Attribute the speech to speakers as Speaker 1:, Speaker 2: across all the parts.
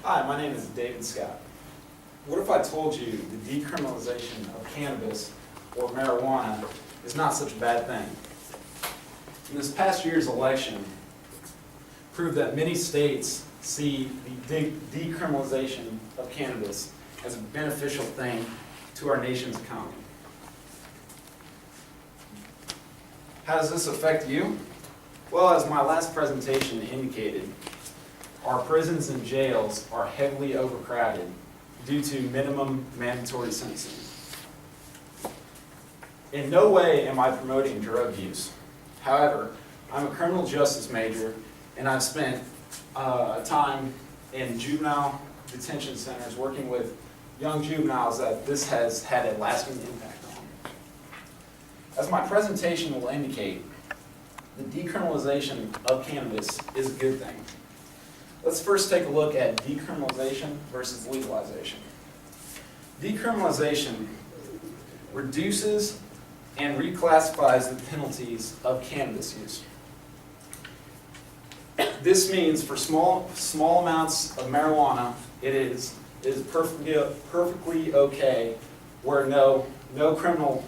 Speaker 1: Hi, my name is David Scott. What if I told you the decriminalization of cannabis or marijuana is not such a bad thing? In this past year's election proved that many states see the decriminalization of cannabis as a beneficial thing to our nation's economy. How does this affect you? Well, as my last presentation indicated, our prisons and jails are heavily overcrowded due to minimum mandatory sentencing. In no way am I promoting drug use. However, I'm a criminal justice major and I've spent time in juvenile detention centers working with young juveniles that this has had a lasting impact on. As my presentation will indicate, the decriminalization of cannabis is a good thing. Let's first take a look at decriminalization versus legalization. Decriminalization reduces and reclassifies the penalties of cannabis use. This means for small amounts of marijuana, it is perfectly okay where no criminal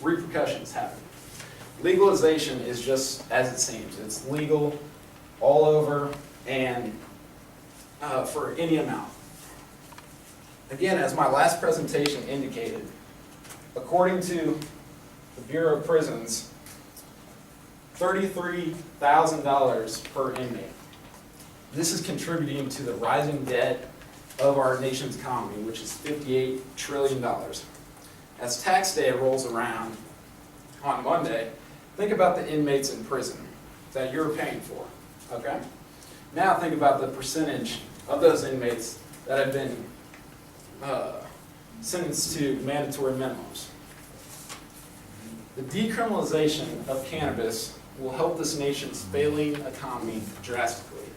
Speaker 1: repercussions happen. Legalization is just as it seems. It's legal all over and for any amount. Again, as my last presentation indicated, according to the Bureau of Prisons, $33,000 per inmate. This is contributing to the rising debt of our nation's economy, which is $58 trillion. As tax day rolls around on Monday, think about the inmates in prison that you're paying for, okay? Now think about the percentage of those inmates that have been sentenced to mandatory minimums. The decriminalization of cannabis will help this nation's failing economy drastically.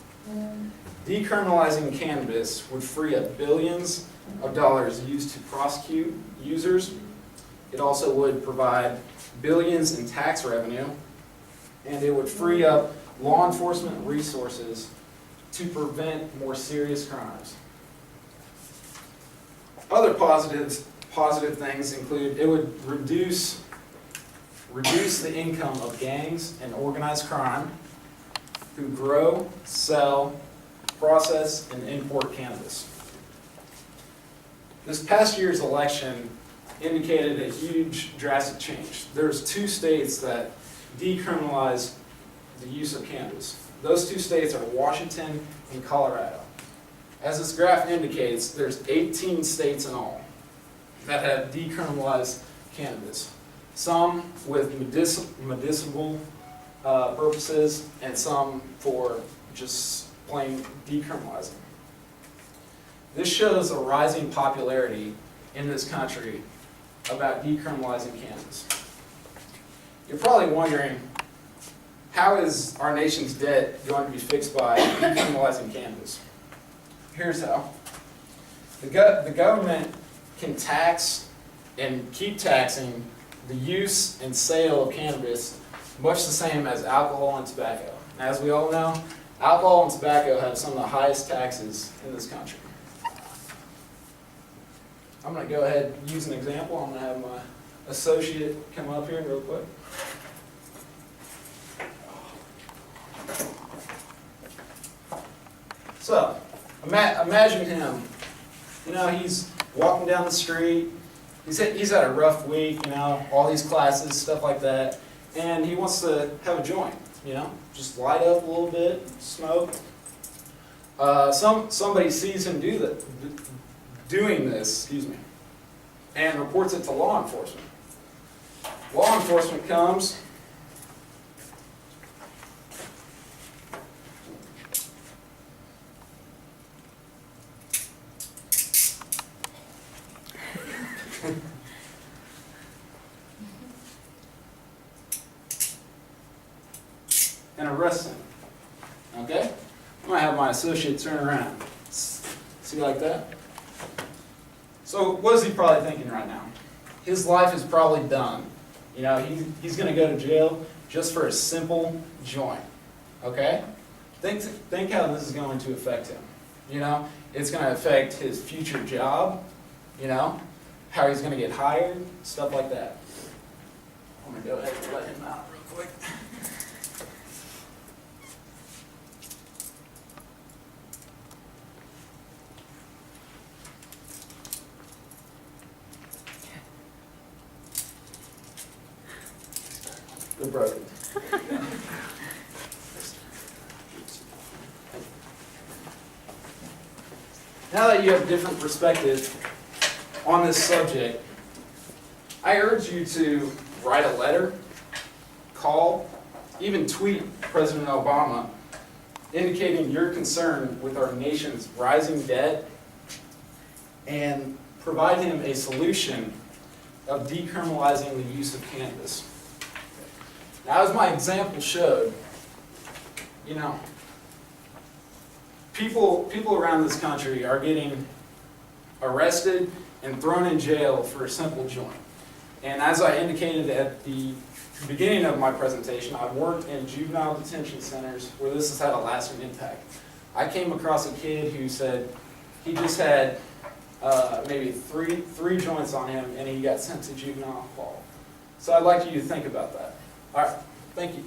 Speaker 1: Decriminalizing cannabis would free up billions of dollars used to prosecute users. It also would provide billions in tax revenue, and it would free up law enforcement resources to prevent more serious crimes. Other positive things include it would reduce the income of gangs and organized crime who grow, sell, process, and import cannabis. This past year's election indicated a huge drastic change. There's 2 states that decriminalized the use of cannabis. Those 2 states are Washington and Colorado. As this graph indicates, there's 18 states in all that have decriminalized cannabis. Some with medicinal purposes and some for just plain decriminalizing. This shows a rising popularity in this country about decriminalizing cannabis. You're probably wondering, how is our nation's debt going to be fixed by decriminalizing cannabis? Here's how. The government can tax and keep taxing the use and sale of cannabis much the same as alcohol and tobacco. As we all know, alcohol and tobacco have some of the highest taxes in this country. I'm going to go ahead and use an example. I'm going to have my associate come up here real quick. So, imagine him. You know, he's walking down the street. He's had a rough week, you know, all these classes, stuff like that. And he wants to have a joint, you know, just light up a little bit, smoke. Somebody sees him doing this, and reports it to law enforcement. Law enforcement comes, and arrests him. Okay? I'm going to have my associate turn around. See like that? So what is he probably thinking right now? His life is probably done. You know, he's going to go to jail just for a simple joint. Okay? Think how this is going to affect him. You know, it's going to affect his future job, you know, how he's going to get hired, stuff like that. I'm going to go ahead and let him out real quick. They're broken. Now that you have a different perspective on this subject, I urge you to write a letter, call, even tweet President Obama, indicating your concern with our nation's rising debt, and provide him a solution of decriminalizing the use of cannabis. Now, as my example showed, you know, people around this country are getting arrested and thrown in jail for a simple joint. And as I indicated at the beginning of my presentation, I've worked in juvenile detention centers where this has had a lasting impact. I came across a kid who said he just had maybe three joints on him and he got sent to juvenile hall. So I'd like you to think about that. All right, thank you.